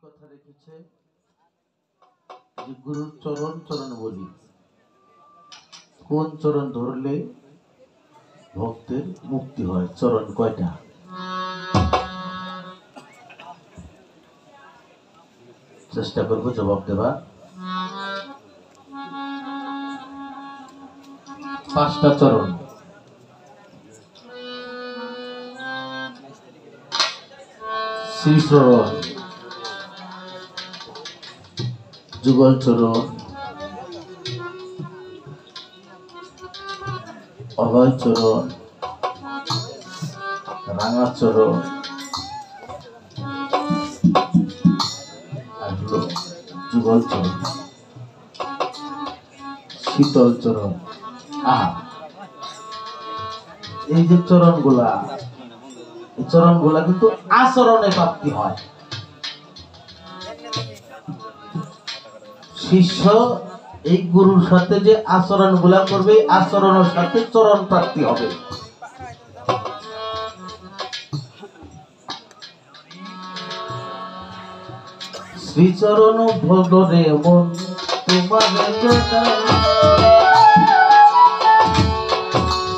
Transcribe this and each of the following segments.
কথা রেখেছে যে গুরুর চরণ চরণ বলি, কোন চরণ ধরলে ভক্তের মুক্তি হয়। চরণ কয়টা? চেষ্টা করবো জবাব দেবা। 5টা চরণ। শ্রীচরণ, যুগল চরণ, অভয় চরণ, রাঙা চরণ আর হলো যুগল চরণ, শীতল চরণ। এই যে চরণ গুলা, এই চরণ গুলা কিন্তু আচরণে প্রাপ্তি হয়। শিষ্য এই গুরুর সাথে যে আচরণ গুলা করবে, আচরণের সাথে চরণ প্রাপ্তি হবে। শ্রীচরণ ভগরে মন তোমার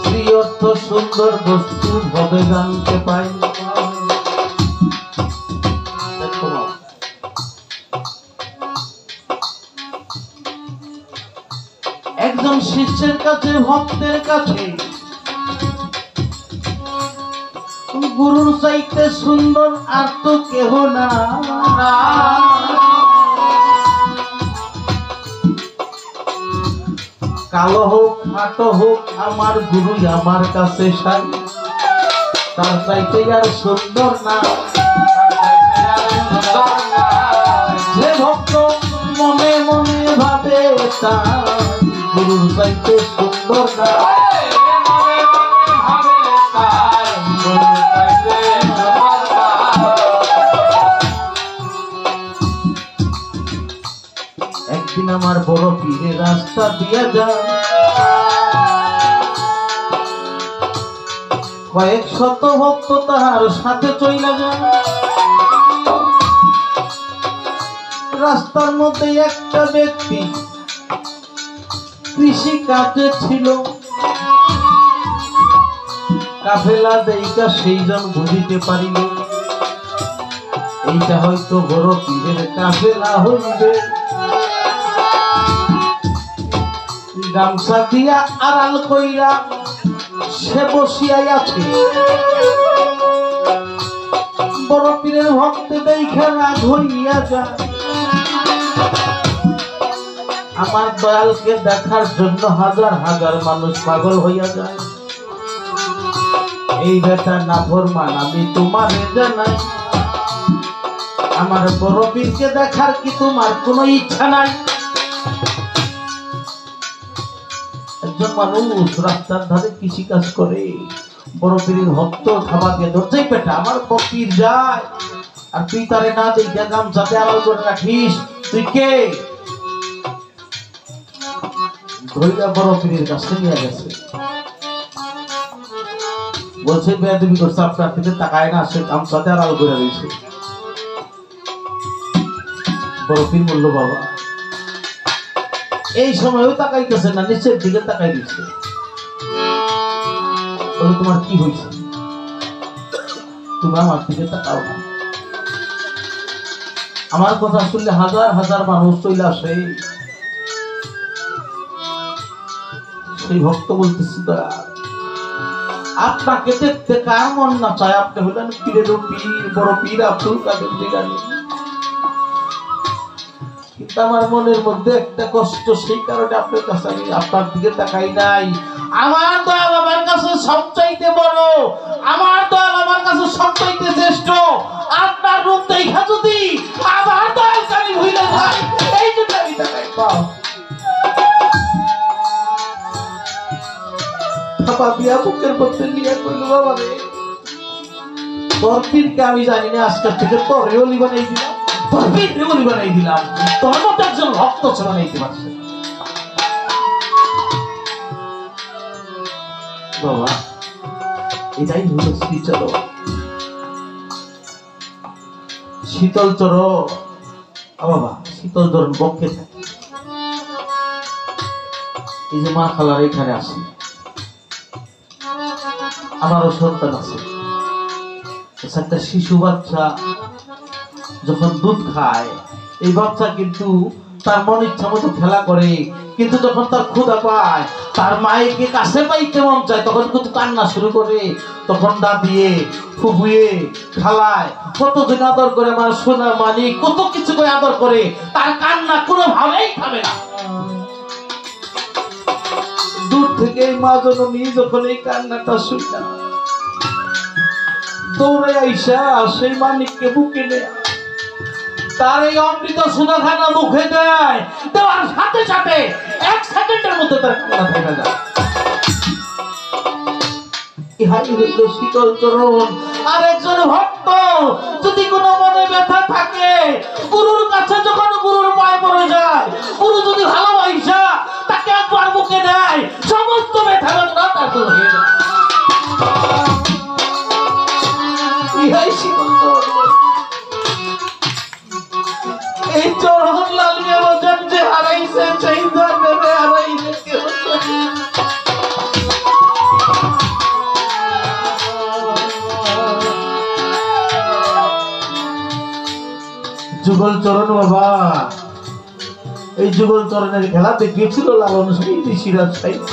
শ্রী অর্থ সুন্দর বস্তু ভবে জানতে পাই। একজন শিষ্যের কাছে, ভক্তের কাছে গুরুর চাইতে সুন্দর আর তো কেহ না। কালো হোক খাটো হোক, আমার গুরু আমার কাছে সাই, তার চাইতে আর সুন্দর না। যে ভক্ত মনে মনে ভাবে তার গুরুর চাইতে সুন্দর না। একদিন আমার বড় পীরে রাস্তা দিয়া যায়, কয়েক শত ভক্ত তাহার সাথে চইলা যায়। রাস্তার মধ্যে একটা ব্যক্তি কৃষি কাজে ছিল। কাফেলা দেইকা সেইজন বুঝিতে পারিল, এইটা হয়তো বড় পীরের কাফেলা হইবে। গামছা দিয়া আড়াল কইরা সে বসিয়াই আছে। বড় পীরের ভক্ত দেখা রাগ হইয়া যায়। আমার দয়ালকে দেখার জন্য হাজার হাজার মানুষ পাগল হইয়া যায়। এই বেটা নাফরমান, আমি তোমারে জানাই, আমার বড় পীরকে দেখার কি তোমার কোনো ইচ্ছা নাই? একজন মানুষ রাস্তার ধারে কৃষি কাজ করে, বড় পীরের ভক্ত খাবার দিয়ে ধরছে, পেটা আমার পীর যায় আর তুই তারে না দেখে গামছাতে আড়াল করে রাখিস, তুই কে? ধরিয়া বড় পীরের কাছে নিয়ে গেছে। বলছে বেয়াদবি করছে, আপনার দিকে তাকায় না, সে গামছাতে আড়াল করে রয়েছে। বড় পীর বলল, বাবা এই সময়ও তাকাইতেছে না, নিচের দিকে তাকাই দিচ্ছে। বলে, তোমার কি হয়েছে? তুমি আমার দিকে তাকাও না। আমার কথা শুনলে হাজার হাজার মানুষ চলে আসে। সেই ভক্ত বলতেছি, আপনাকে দেখতে কার মন না চায়? আপনি হলেন পীরের পীর, বড় পীর আব্দুল কাদের জিলানী। কিন্তু আমার মনের মধ্যে একটা কষ্ট, সেই কারণে আপনার কাছে আমি আপনার দিকে তাকাই নাই। আমার দয়াল আমার কাছে সবচাইতে বড়, আমার দয়াল আমার কাছে সবচাইতে শ্রেষ্ঠ। আপনার রূপ দেখা যদি আমার দয়ালকে আমি ভুলে যাই, এই জন্য আমি তাকাই। বাবা বিয়া বুকের মধ্যে নিয়ে কইল, বাবা রে তোর পীরকে আমি জানি না, আজকের থেকে তোরে ওলি বানাই দিলাম, তোর পীরকে ওলি বানাই দিলাম, তোর মতো একজন ভক্ত ছে বানাইতে পারছে। বাবা এটাই হলো শ্রীচরণ। শীতল চরণ বাবা শীতল ধরুন বক্ষে থাকে। এই যে মা খালার এখানে আসি, আমারও সন্তান আছে। একটা শিশু বাচ্চা যখন দুধ খায়, এই বাচ্চা কিন্তু তার মন ইচ্ছা মতো খেলা করে, কিন্তু যখন তার ক্ষুধা পায়, তার মায়েকে কাছে পাইতে মন চায়, তখন কিন্তু কান্না শুরু করে। তখন দাদিয়ে ফুফুয়ে খালায় কতদিন আদর করে, আমার সোনা মানি কত কিছু করে আদর করে, তার কান্না কোনোভাবেই থামে না। দূর থেকে মা জননী যখন এই কান্নাটা শুনে দৌড়ে আইসা সেই মানিককে বুকে নেয়, তার এই অমৃত সুধাখানা মুখে দেয়, দেওয়ার সাথে সাথে 1 সেকেন্ডের মধ্যে তার কান্না থেমে যায়। ইহাই হইল শীতল চরণ। আর একজন ভক্ত যদি কোনো মনে ব্যথা থাকে, গুরুর কাছে যখন গুরুর পায়ে পড়ে যায়, গুরু যদি ভালোবাসা তাকে একবার বুকে দেয়, সমস্ত ব্যথা বেদনা তার দূর হয়ে যায়। ইহাই শীতল চরণ। এই চরণ লালিয়ে বোঝেন যে হারাইছে সেই ধর্মে হারাইছে কেউ। যুগল চরণ বাবা, এই যুগল চরণের খেলা দেখিয়েছিল লালন সাহিত্য সিরাজ সাহিত্য।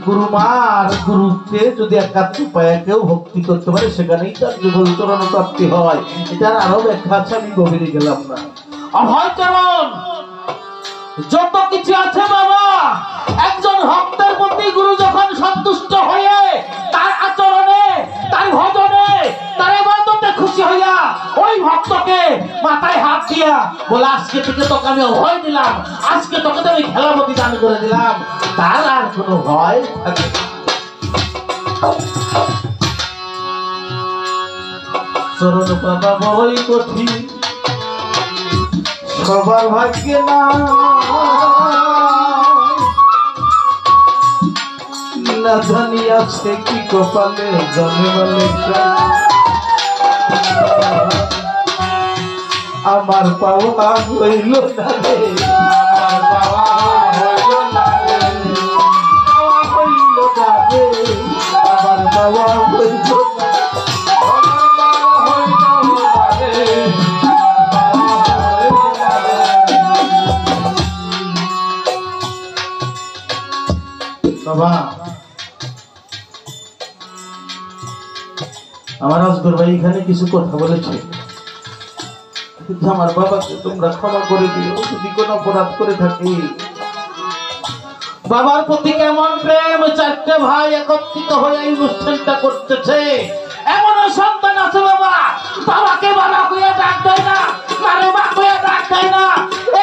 গুরু মার গুরুকে যদি একাত্ম পায় কেউ ভক্তি করতে পারে, সেখানেই তার যুগল চরণ প্রাপ্তি হয়। এটার আরো ব্যাখ্যা আছে, আমি গভীরে গেলাম না। অভয় চরণ যত কিছু আছে বাবা, একজন ভক্তের প্রতি গুরু যখন সন্তুষ্ট হয়ে তার আচরণে, তার ভজনে, তার ইবাদতে খুশি হইয়া ওই ভক্তকে মাথায় হাত দিয়া বলে, আজকে থেকে তোকে আমি অভয় দিলাম, আজকে তোকে আমি খেলামতি দান করে দিলাম, তার আর কোনো ভয় থাকে না। চরণ পাতা বড়ই কঠিন, সবার ভাগ্যে না, না জানি আছে কি কপালে জমে বলে। আমার পাওয়া হইল না রে, আমার পাওয়া হইল না রে, পাওয়া হইল না রে, আমার পাওয়া হইল না, আমার পাওয়া হইল না রে, বাবা। আমার আসগর ভাই এখানে কিছু কথা বলেছে, আমার বাবাকে তোমরা ক্ষমা করে দিও যদি কোনো অপরাধ করে থাকি। বাবার প্রতি কেমন প্রেম, 4টে ভাই একত্রিত হয়ে এই অনুষ্ঠানটা করতেছে। এমন সন্তান আছে বাবা, বাবাকে বাবা কইয়া ডাক দেয় না, মারে মা কইয়া ডাক দেয় না,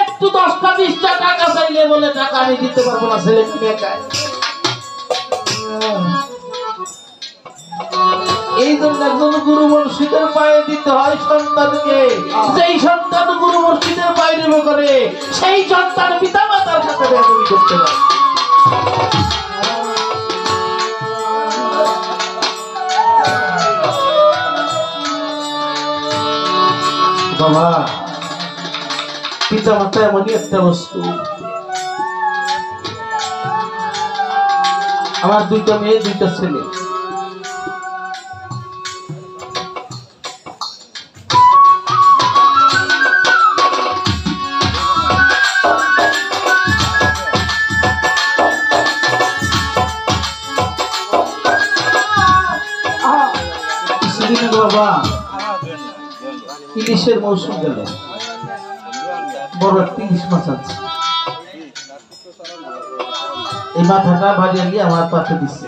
একটু 10টা 20টা টাকা চাইলে বলে টাকা আমি দিতে পারবো না, ছেলে মেয়ে একাই। এই জন্য একজন গুরু মুর্শিদের পায়ে দিতে হয় সন্তানকে। যেই সন্তান গুরু মুর্শিদের পায়ে নেমে করে, সেই সন্তান পিতা মাতার সাথে বেয়াদবি করতে পারে। বাবা, পিতা মাতা এমনই একটা বস্তু। আমার 2টা মেয়ে 2টা ছেলে। বাবা ইলিশের মৌসুম গেল, বড় 30 মাছ আছে। এই মাথাটা বাড়িয়ে নিয়ে আমার পাশে দিচ্ছে।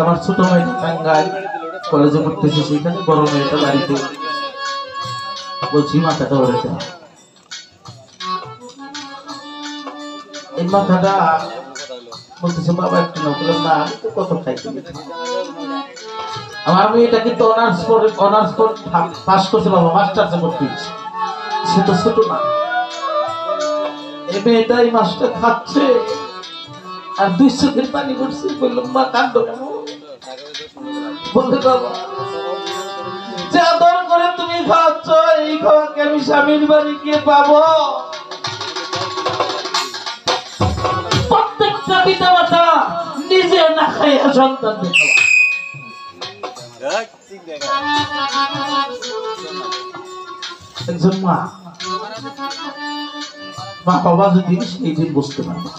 আমার ছোট মেয়েটা টাঙ্গাইল কলেজে পড়তেছে, সেখানে বড় মেয়েটা বাড়িতে। বলছি মাথাটা ওরেছে, এই মাথাটা বলতেছে বাবা একটু না। বললাম না, আমি তো কত খাইতে। আমার মেয়েটা কিন্তু অনার্স পাস করছে বাবা, মাস্টার্সে ভর্তি হয়েছে। সে তো ছোট না, এই মেয়েটা এই মাছটা খাচ্ছে আর 2 চোখের পানি পড়ছে। বললাম মা কাঁদো কেন? বলতে বাবা যে আদর করে তুমি খাওয়াচ্ছ, এই খাওয়াকে আমি স্বামীর বাড়ি গিয়ে পাবো? প্রত্যেকটা পিতা মাতা নিজে না খাইয়া সন্তানদের খাওয়া। একজন মা বাবা যদি সেই দিন বুঝতে পারবে,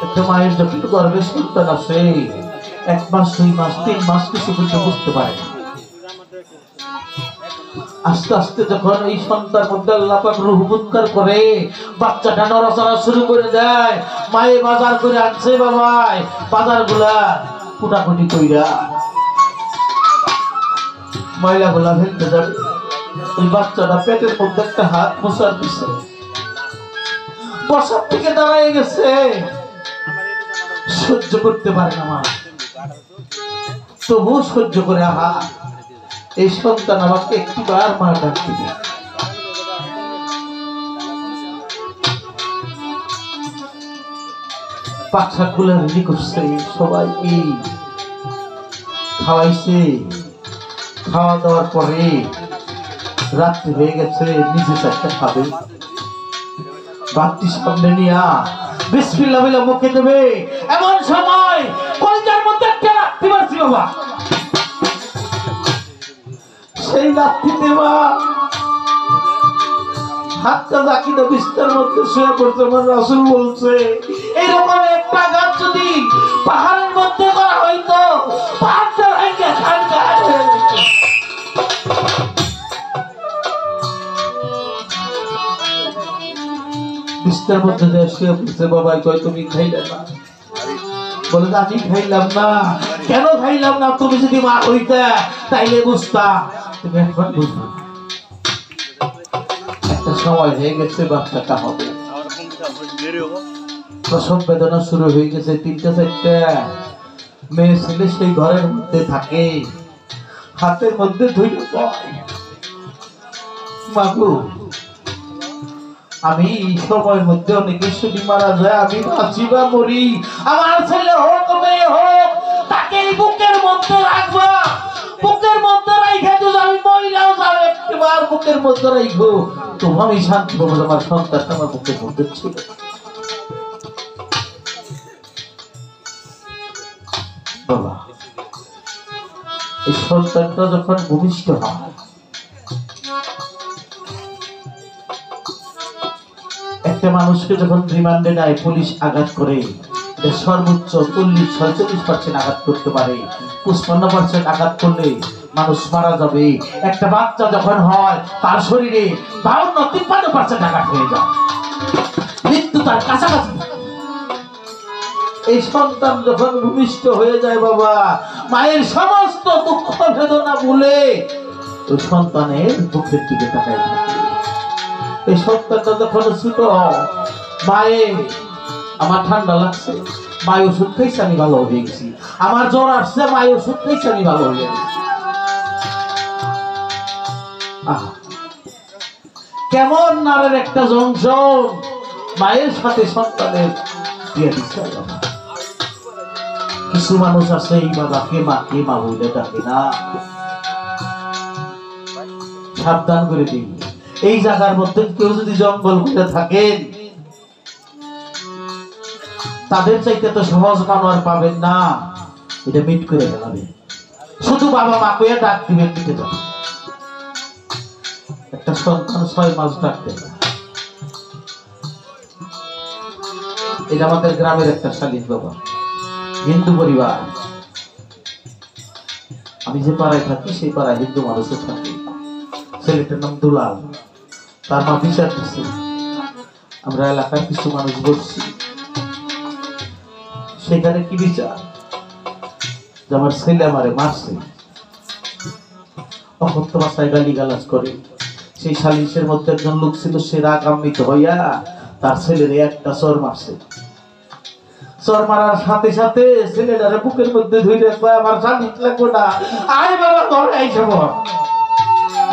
একটা মায়ের যখন গর্ভে সন্তান আছে 1 মাস 2 মাস 3 মাস কিছু কিছু বুঝতে পারে না। আস্তে আস্তে যখন এই সন্তান মধ্যে আল্লাহ পাক রূহ উৎকার করে, বাচ্চাটা নড়াচড়া শুরু করে দেয়, মায়ে বাজার করে আনছে, বাবাই বাজারগুলা কুটাকুটি কইরা ময়লাগুলা ফেলতে যাবে, ওই বাচ্চাটা পেটের মধ্যে একটা হাত মোছার দিছে, বসার থেকে দাঁড়ায় গেছে, সহ্য করতে পারে না মা, তবু সহ্য করে আহা এই সন্তান আমাকে একটিবার মা ডাক দিবে। পাকশাক গুলা রেডি করছে, সবাইকে খাওয়াইছে, খাওয়া দাওয়ার পরে রাত্রি হয়ে গেছে, নিজে চারটা খাবে, বাতি সামনে নিয়া বিসমিল্লাহ বলে মুখে দেবে, এমন সময় কলজার মধ্যে একটা লাথি মারছি বাবা, সেই লাথি দেওয়া হাতটা জাকিটা বিস্তার মধ্যে শুয়ে পড়ছে। আমার রাসূল বলছে এইরকম একটা গাছ যদি পাহাড়ের মধ্যে করা হইতো, পাহাড়টা ভেঙে ঠান্ডা হয়ে যেত। বিস্তার মধ্যে যে শুয়ে পড়ছে, বাবাই কয় তুমি খাইলে না? বলে আমি খাইলাম না। কেন খাইলাম না? তুমি যদি মা হইতা তাইলে বুঝতা, তুমি এখন বুঝবা। একটা সময় হয়ে গেছে, বাচ্চাটা হবে, প্রসব বেদনা শুরু হয়ে গেছে, 3টা 4টা মেয়ে ছেলে সেই ঘরের মধ্যে থাকে, হাতের মধ্যে ধরে কয় মাগো আমি এই সময়ের মধ্যে অনেকে শুধু মারা যায়, আমি বাঁচি বা মরি, আমার ছেলে হোক মেয়ে হোক তাকে বুকের মধ্যে রাখবা, বুকের মধ্যে রাখে যদি আমি মহিলাও যাও একবার বুকের মধ্যে রাখবো, তবু আমি শান্তি পাবো, আমার সন্তানটা আমার বুকের মধ্যে ছিল। বাবা এই সন্তানটা যখন ভূমিষ্ঠ হয়, একটা মানুষকে যখন রিমান্ডে নেয়, পুলিশ আঘাত করে, সর্বোচ্চ 40-46% আঘাত করতে পারে, 55% আঘাত করলে মানুষ মারা যাবে। একটা বাচ্চা যখন হয় তার শরীরে 52-53% আঘাত হয়ে যায়, মৃত্যু তার কাছাকাছি। এই সন্তান যখন ভূমিষ্ঠ হয়ে যায় বাবা, মায়ের সমস্ত দুঃখ বেদনা ভুলে ওই সন্তানের মুখের দিকে তাকায় থাকে। এই সন্তানটা যখন ছোট, মায়ে আমার ঠান্ডা লাগছে, মায় ওষুধ খাইছে আমি ভালো হয়ে গেছি, আমার জ্বর আসছে মায় ওষুধ খাইছে আমি ভালো হয়ে গেছি। কেমন নারের একটা জংশন মায়ের সাথে সন্তানের দিয়ে দিচ্ছে। কিছু মানুষ আছে এই বাবাকে মাকে মা বলে ডাকে না, সাবধান করে দিন। এই জায়গার মধ্যে কেউ যদি জঙ্গল করে থাকেন, তাদের চাইতে তো সহজ মানুষ পাবেন না, এটা মিট করে ফেলাবে, শুধু বাবা মা কইয়া ডাক দিবেন, মিটে যাবে। একটা সন্তান 6 মাস ডাকতে, এটা আমাদের গ্রামের একটা শালীন বাবা, হিন্দু পরিবার, আমি যে পাড়ায় থাকি সেই পাড়ায় হিন্দু মানুষের থাকে, ছেলেটার নাম দুলাল, তার মা বিচার দিচ্ছে, আমরা এলাকার কিছু মানুষ বলছি, সেখানে কি বিচার যে আমার ছেলে আমারে মারছে, অকথ্য ভাষায় গালিগালাজ করে। সেই সালিশের মধ্যে একজন লোক ছিল, সে রাগান্বিত হইয়া তার ছেলের একটা চর মারছে। চর মারার সাথে সাথে ছেলেটারে বুকের মধ্যে ধরে কয় আমার সালিশ লাগবে না, আয় বাবা ঘরে আইসা বল।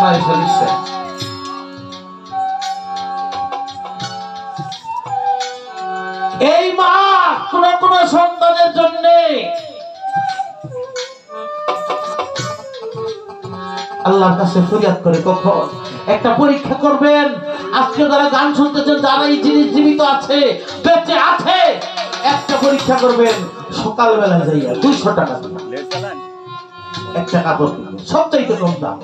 মায়ের সালিশ এই মা কোন কোন সন্তানের জন্য আল্লাহর কাছে ফরিয়াদ করে কখন একটা পরীক্ষা করবেন। আজকে যারা গান শুনতেছেন, যারা এই জিনিস জীবিত আছে, বেঁচে আছে, একটা পরীক্ষা করবেন। সকালবেলায় যাইয়া 200 টাকা একটা কাপড় কিনবেন, সবচাইতে কম দাম।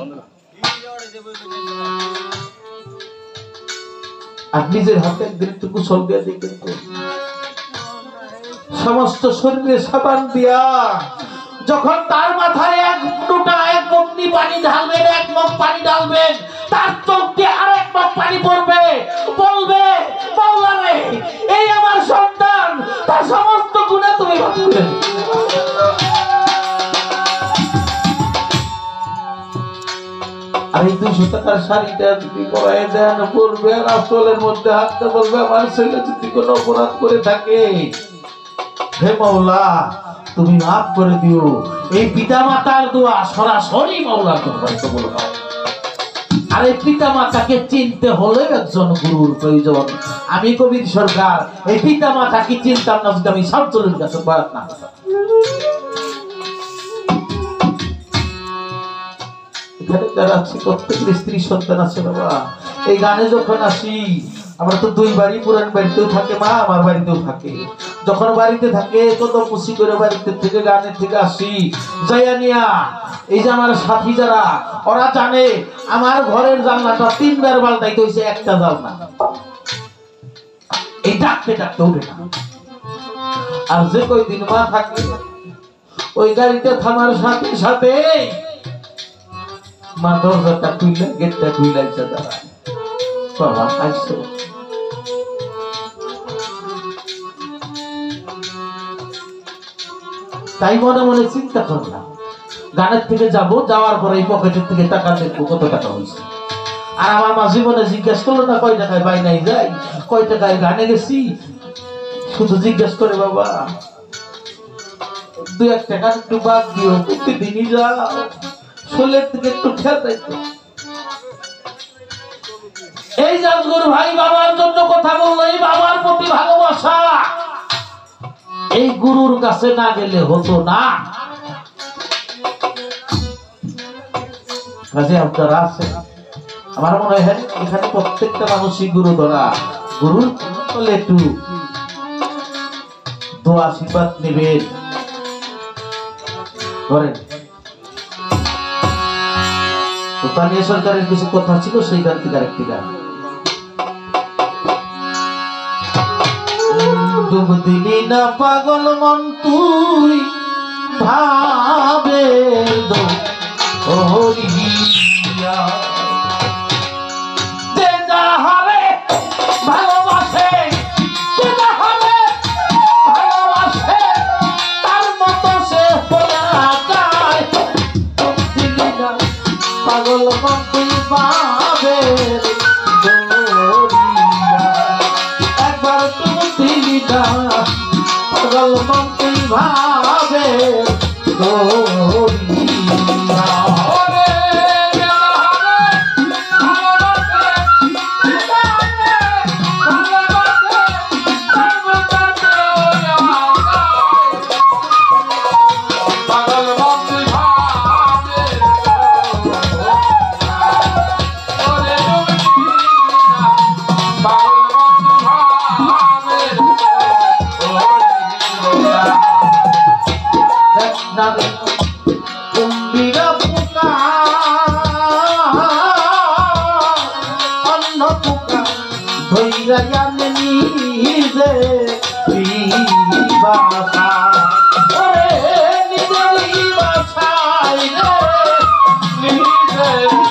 আর নিজের হাতে একদিন একটু কুশল দিয়ে দেখবেন, সমস্ত শরীরে সাবান দিয়া যখন তার মাথায় এক বন্দি পানি ঢালবেন, এক মগ পানি ঢালবেন, তার চোখ দিয়ে আর এক মগ পানি পড়বে, বলবে মাওলা রে, এই আমার সন্তান, তার সমস্ত গুনাহ তুমি মাফ করে দিও। আর এই 200 টাকার শাড়িটা যদি পরায় দেন, পরবে, আর আসলের মধ্যে হাতটা বলবে আমার ছেলে যদি কোনো অপরাধ করে থাকে, হে মাওলা তুমি মাফ করে দিও। এই পিতা মাতার দোয়া সরাসরি মাওলার দরবারে কবুল হয়। আর এই পিতা মাতাকে চিনতে হলে একজন গুরুর প্রয়োজন। আমি কবির সরকার এই পিতা মাতাকে চিনতাম না যদি আমি শামসুলের কাছে বয়াত না করতাম। এখানে যারা আছে প্রত্যেকের স্ত্রী সন্তান আছে বাবা। এই গানে যখন আসি, আমরা তো 2 বাড়ি, পুরান বাড়িতেও থাকে মা, আমার বাড়িতেও থাকে। যখন বাড়িতে থাকে কত খুশি করে বাড়িতে থেকে গানের থেকে আসি যাইয়া নিয়া, এই যে আমার সাথী যারা, ওরা জানে আমার ঘরের জানলাটা 3 বার পাল্টাইতে হইছে, একটা জানলা এই ডাকতে ডাকতে উঠে না। আর যে কয়দিন মা থাকে, ওই গাড়িতে থামার সাথে সাথে মা দরজাটা খুলে, গেটটা খুলাইছে, দাঁড়া বাবা আইসো। তাই মনে মনে চিন্তা করলাম, গানের থেকে যাব, যাওয়ার পরে এই পকেটের থেকে টাকা দেখবো কত টাকা হয়েছে। আর আমার মা জীবনে জিজ্ঞাসা করলো না কয় টাকায় বাই নাই যাই, কয় টাকায় গানে গেছি, শুধু জিজ্ঞাসা করে বাবা 2-1 টাকা একটু বাদ দিও, প্রতিদিনই যাও, শোলের থেকে একটু খেয়াল রাখো। এই জাজগুর ভাই বাবার জন্য কথা বললো, এই বাবার প্রতি ভালোবাসা এই গুরুর কাছে না গেলে হতো না। কাজে আপনারা আছেন, আমার মনে হয় এখানে প্রত্যেকটা মানুষই গুরু ধরা। গুরুর বলে একটু দোয়া আশীর্বাদ নেবেন, ধরেন। তো তানিয়া সরকারের কিছু কথা ছিল, সেই গান থেকে আরেকটি গান। ডুব দিলি না পাগল মন তুই ভাবে দরিয়া, যে যাহারে ভালোবাসে, যে যাহারে ভালোবাসে, তার মতো সে হইয়া যায়। ডুব দিলি না পাগল মন তুই ভাবে দরিয়া, একবার তুমি দিলি না পাগল মন তুই ভাবে দরিয়া। কুম্ভীরা পোকা অন্য পোকা ধৈরা জানে নিজে বাসা, নিজেরই বাসায় রে, নিজেরই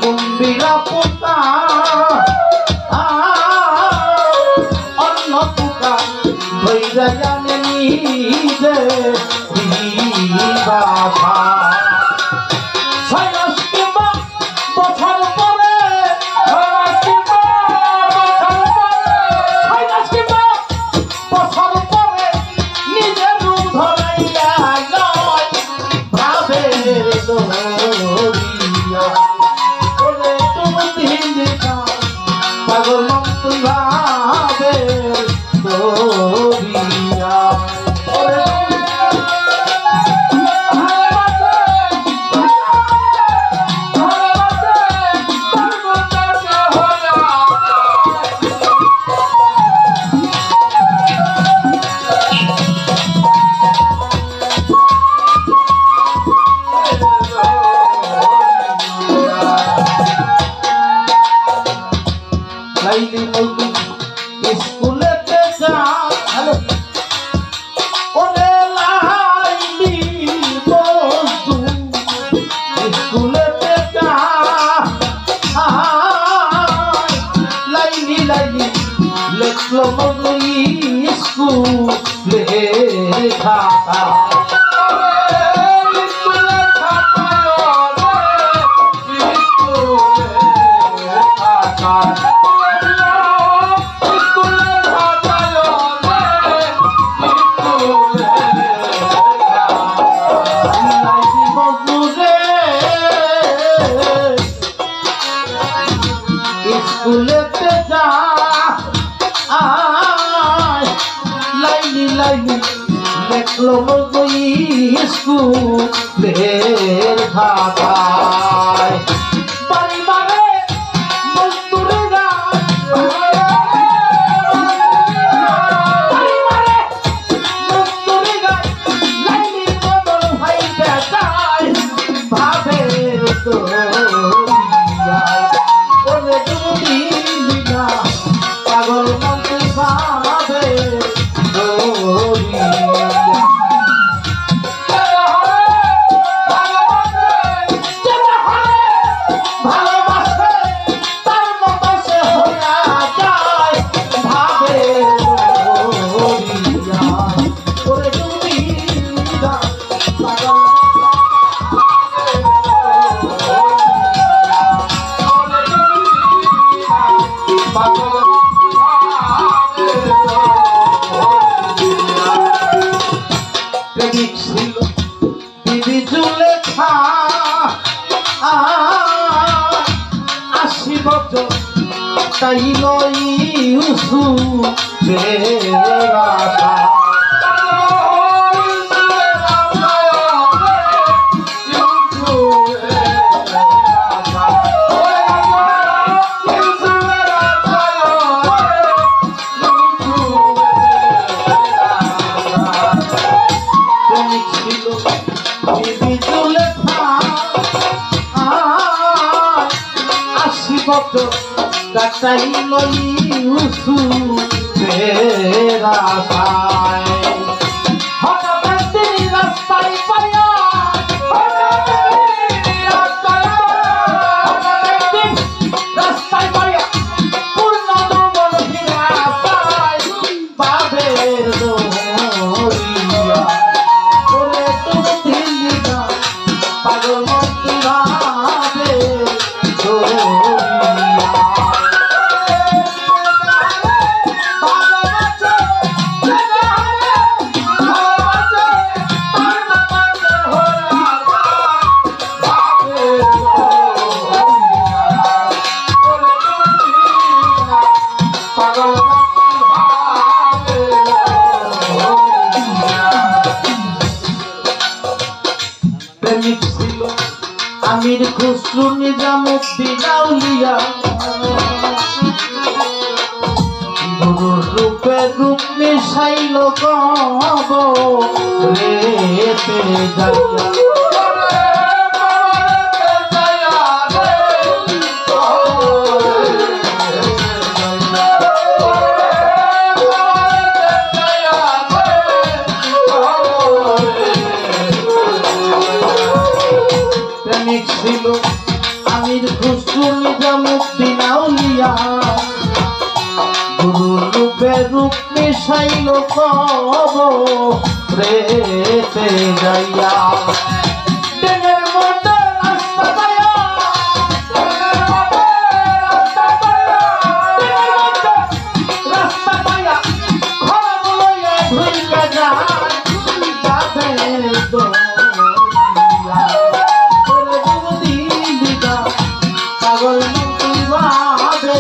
কুম্ভীরা পোকা অন্য পোকা ধৈরা জানে নিজে বাসা। 6 মাস কিংবা বছর পরে, 6 মাস কিংবা বছর পরে নিজের রূপ ধরাইয়া লয় ভাবে দরিয়া। তুমি স্কুলের খাতা স্কুলেতে যা লাইনি লাইনি দেখলো বই স্কুলের খাতায় বাড়ি মানে মজদুরে যায় বাড়ি মানে মজদুরে যায় লাইনির বদল ভাইটা যায় ভাবে তো পাগল মন্ত্রী ভাবে ভালোবাসে তার মতো সে হইয়া যায় ভাবে ওরে তুমি পাগল প্রেমিক ছিল দিদি জুলেখা 80 বছর তাই লই ইউসুফের আশা কাটাই লই ইউসুফের আশায় হঠাৎ একদিন রাস্তায় পাইয়া রাস্তায় পাইয়া পূর্ণ মন ফিরা পায় বাবের দরিয়া বলে তুমি দিল্লিটা পাগল মন্ত্রী ভাবে প্রেমিক ছিল আমির খুসরু নিজামুদ্দিন আউলিয়া গুরুর রূপে রূপ মিশাইল কব রেতে যাইয়া প্রেমিক ছিল আমির খুসরু নিজামুদ্দিন আউলিয়া গুরুর রূপে রূপ মিশাইল কব রেতে যাইয়া ট্রেনের মধ্যে রাস্তা পাইয়া রাস্তা পাইয়া খরম লইয়া ঢুইকা যায় বাঁধের দরিয়া পাগল মন্ত্রী ভাবে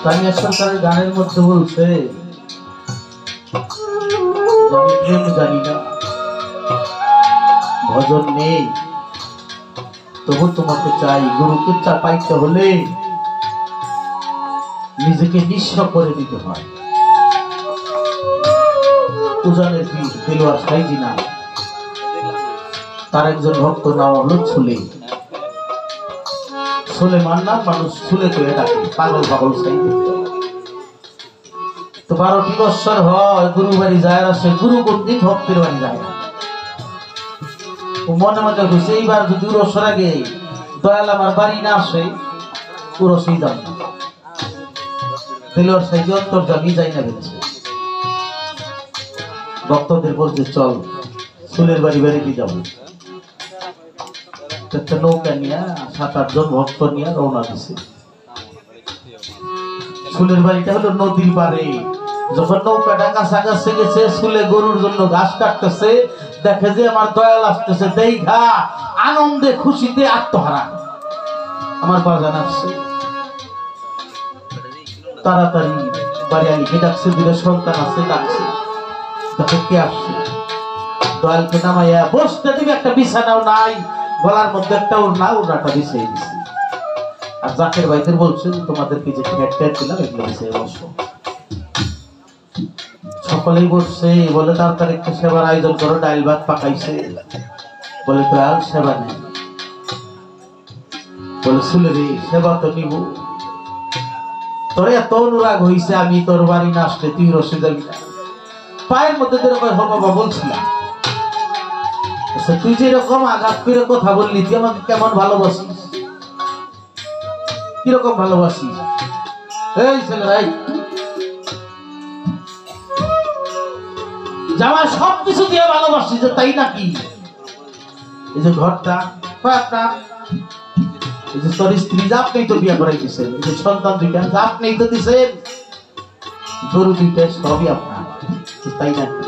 তানিয়া সরকারের গানের মধ্যে বলছে প্রেম জানি না ভজন নেই তবু তোমাকে চাই গুরুকে পাইতে হলে নিজেকে নিঃস্ব করে দিতে হয় উজানের পীর দেলোয়ার সাইজি না তার একজন ভক্ত নাম হলো ছুলে। সুলেমান নাম মানুষ ছুলে করে ডাকে, পাগল পাগল চাই। তো 12টি বৎসর হয় গুরু বাড়ি যায় আসে, গুরু কোনদিন ভক্তের বাড়ি যায় না। ও মনে মনে কইছে এইবার যদি উরসের আগে দয়াল আমার বাড়ি না আসে উরসেই যাব না। দিলর সাইজে অন্তর্জামী যাই না বলছে, ভক্তদের বলছে চল সুলের বাড়ি বাড়িতে যাবো। একটা নৌকা নিয়ে 7-8 জন ভক্ত নিয়ে রওনা দিছে। সুলের বাড়িটা হলো নদীর পাড়ে। যখন নৌকাটা কাছাকাছি গেছে, সুলে গরুর জন্য ঘাস কাটতেছে, দেখে যে আমার দয়াল আসতেছে, দেখা আনন্দে খুশিতে আত্মহারা। আমার বাজান আসছে, তাড়াতাড়ি বাড়ি আনিকে ডাকছে, দুটো সন্তান আছে ডাকছে, দেখো কে আসছে। দয়ালকে নামাইয়া বসতে দিকে একটা বিছানাও নাই, গলার মধ্যে একটা উড়নাটা বিছিয়ে দিছে। আর জাকের ভাইদের বলছে তোমাদেরকে যে ঠেট দিলাম এগুলো বিছিয়ে বসো। সকলেই বসছে, বলে তাড়াতাড়ি একটা সেবার আয়োজন করো, ডাইল ভাত পাকাইছে। বলে দয়াল সেবা নেই। বলে সুলে রে সেবা তো নিব, তোর এত অনুরাগ হইছে আমি তোর বাড়ি না আসলে তুই রসে যাবি না। পায়ের মধ্যে যেরকম বাবা বলছিলাম, তুই যেরকম আঘাত করে কথা বললি, তুই আমাকে কেমন ভালোবাসিস, কিরকম ভালোবাসিস। এই ছেলেরাই আমার সবকিছু দিয়ে ভালোবাসিস, তাই নাকি? এই যে ঘরটা আপনার, এই যে তোর স্ত্রী আপনি তো বিয়ে করাই দিচ্ছেন, এই যে সন্তান দুইটা আপনি তো দিচ্ছেন, গরু দুইটা সবই আপনার, তাই নাকি?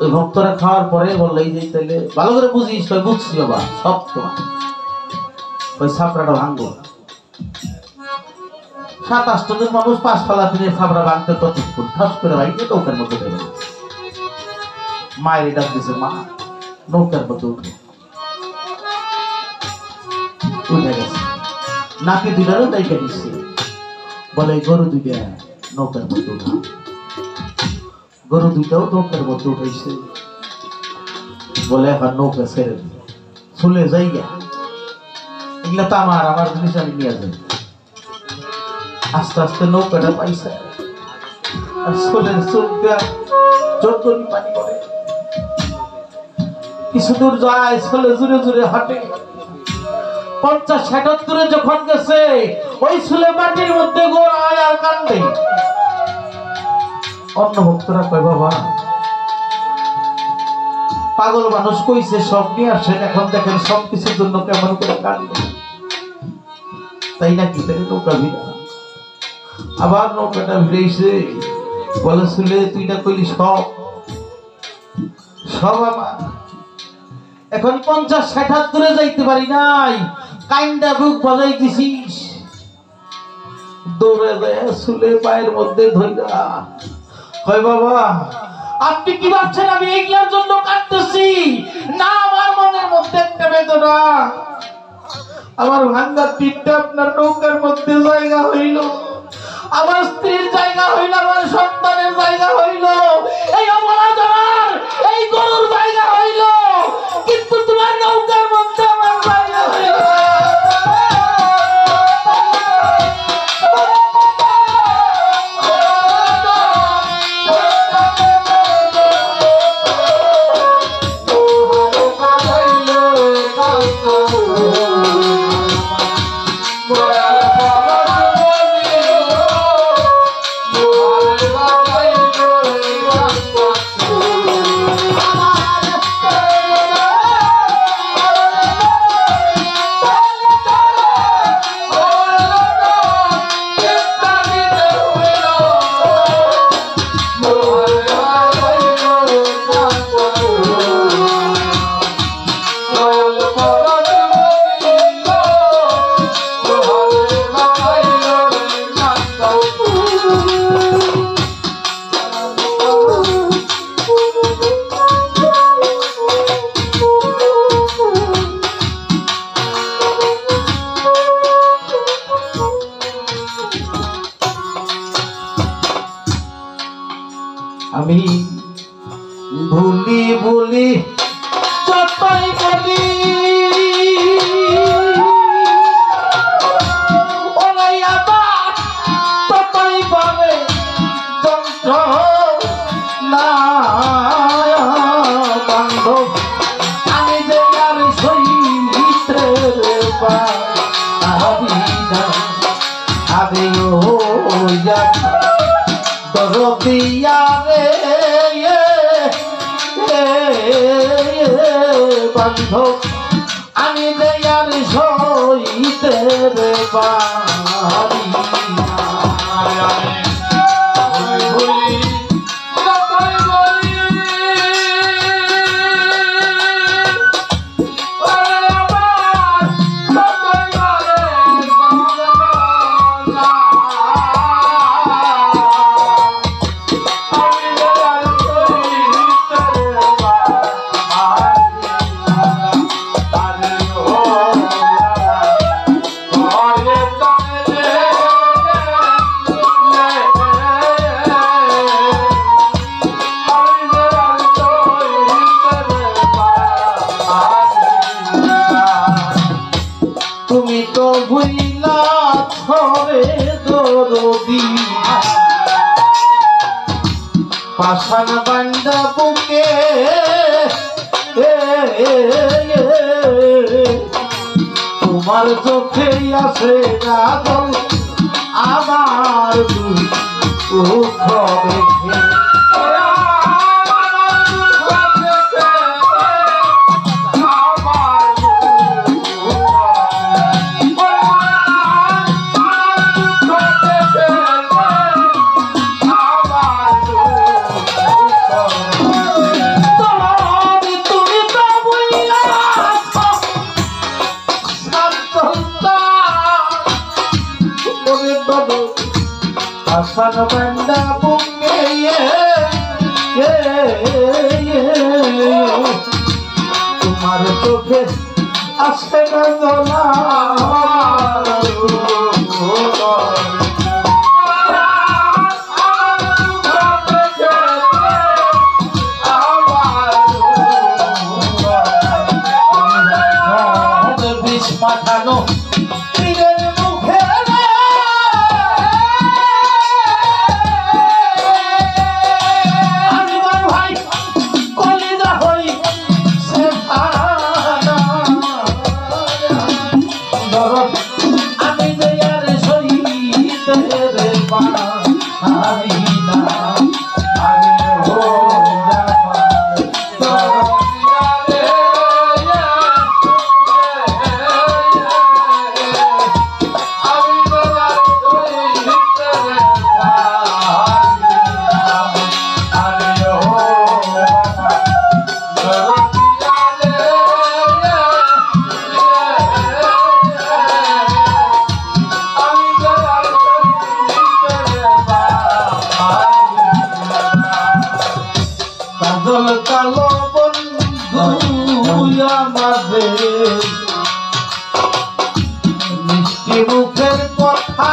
ওই ভক্তরা খাওয়ার পরে বললো এই যে তাইলে ভালো করে বুঝিস, বুঝছি বাবা সব তোমার। ওই ছাপড়াটা ভাঙবো, 7-8 জন মানুষ 5 পালা দিনে ছাপড়া ভাঙতে ততক্ষণ ঠাস করে ভাঙতে নৌকার মধ্যে দেবে। মায়ের ডাক দিছে, মা নৌকার মধ্যে উঠে গেছে, নাকি দুটারও দায়িত্ব দিচ্ছে। বলে গরু দুইটা নৌকার মধ্যে উঠা, গরু দুইটাও নৌকার মধ্যে উঠেছে। বলে এখন নৌকা ছেড়ে চলে যাই গা, এগুলা তো আমার জিনিস আমি নিয়ে যাই। আস্তে আস্তে নৌকাটা পাইছে, আর সোলের চোখটা চোদ্দনি পানি করে। কিছু দূর যায়, সোলে জুড়ে জুড়ে হাঁটে। 50-60 দূরে যখন গেছে, ওই সুলে মাটির মধ্যে গোড়ায় আর কান্দে। অন্য ভক্তরা কয় বাবা পাগল মানুষ কইছে সব নিয়ে আসেন, এখন দেখেন সবকিছুর জন্য কেমন করে কান্দে, তাই নাকি? নৌকা ভিড়া, আবার নৌকাটা ভিড়েছে। বলে সুলে তুই না কইলি সব সব আমার, এখন 50-60 দূরে যাইতে পারি নাই, কাইন্ডা বুক বাজাই দিছিস। দৌড়ে যায় সুলে পায়ের মধ্যে ধইরা কয় বাবা আপনি কি ভাবছেন আমি এইগুলোর জন্য কাঁদতেছি? না, আমার মনের মধ্যে একটা বেদনা, আমার ভাঙ্গা পিঠটা আপনার নৌকার মধ্যে জায়গা হইল, আমার স্ত্রীর জায়গা হইল, আমার সন্তানের জায়গা হইল, এই অপরাধর এই গরুর জায়গা হইল, কিন্তু তোমার নৌকার মধ্যে আমার জায়গা হইল। আমি ভুলি ভুলি আরে ও দরদিয়া রে বান্ধব আমি দেয়ার সইতে রে বাড়ি তুমি তো ভুইলা ছড়ে দরদি পাষাণ বান্দা বুকে তোমার চোখে আসে গাজল আমার দুঃখ দেখে পাষাণ বান্দা বুকে তোমার চোখে আসে গলা বিষ পাঠানো আমি দেয়ার সহিত রে পারি না আরে ও কাজল কালো বন্ধু আমাদের মিষ্টি মুখের কথা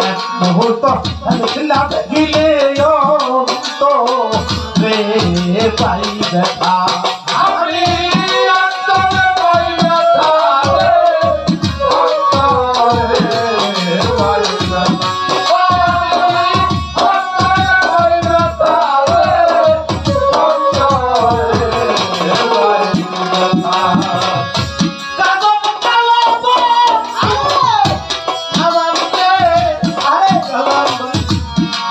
এক মুহূর্ত গিলে তো রে পাই দেখা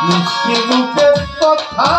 মিষ্টি মুখের কথা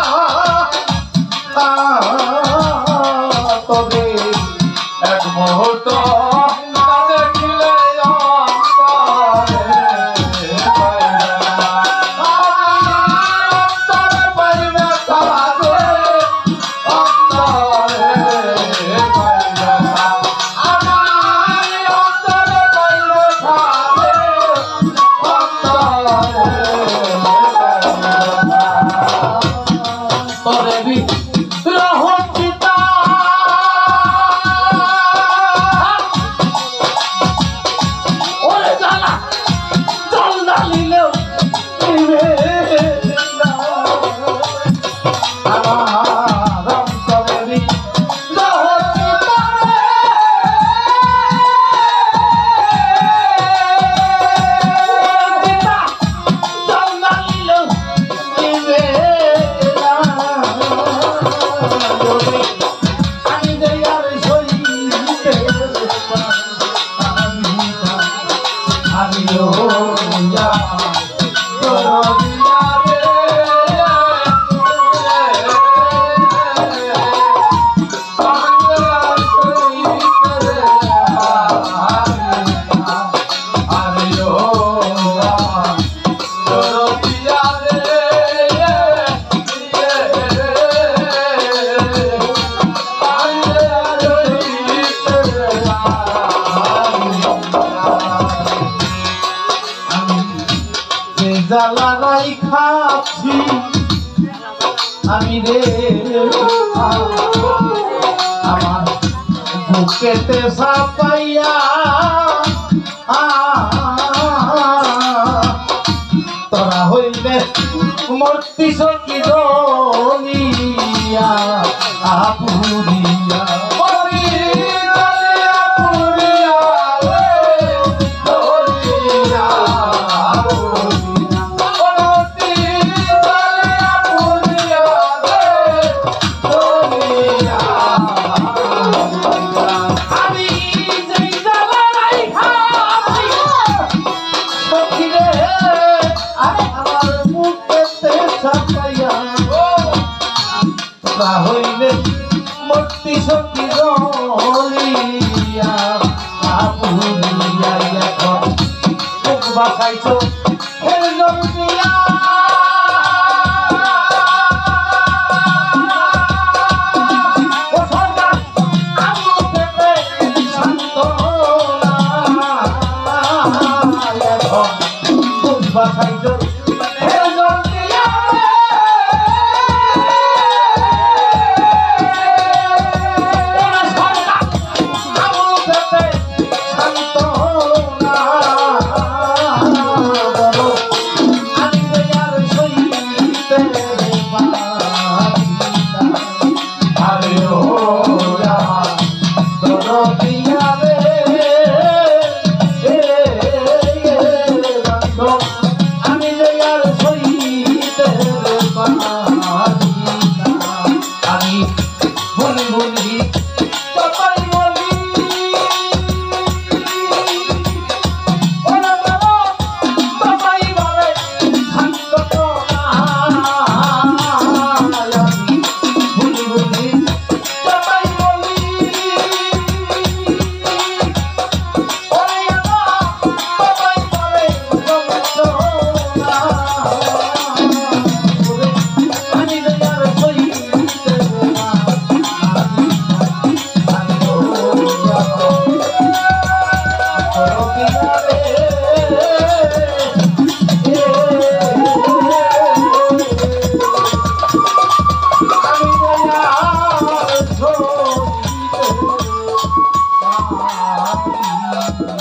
জ্বালারাই খাচ্ছি আমি রে আমার বুকেতে সাপাইয়া তোরা হইলে মূর্তি সখী দলিয়া আপুরিয়া হইলে মূর্তি সখী দলিয়া আপুরিয়া এখন মুখ বাসাইছো হেল জলদিয়া বাসাইছো Oh,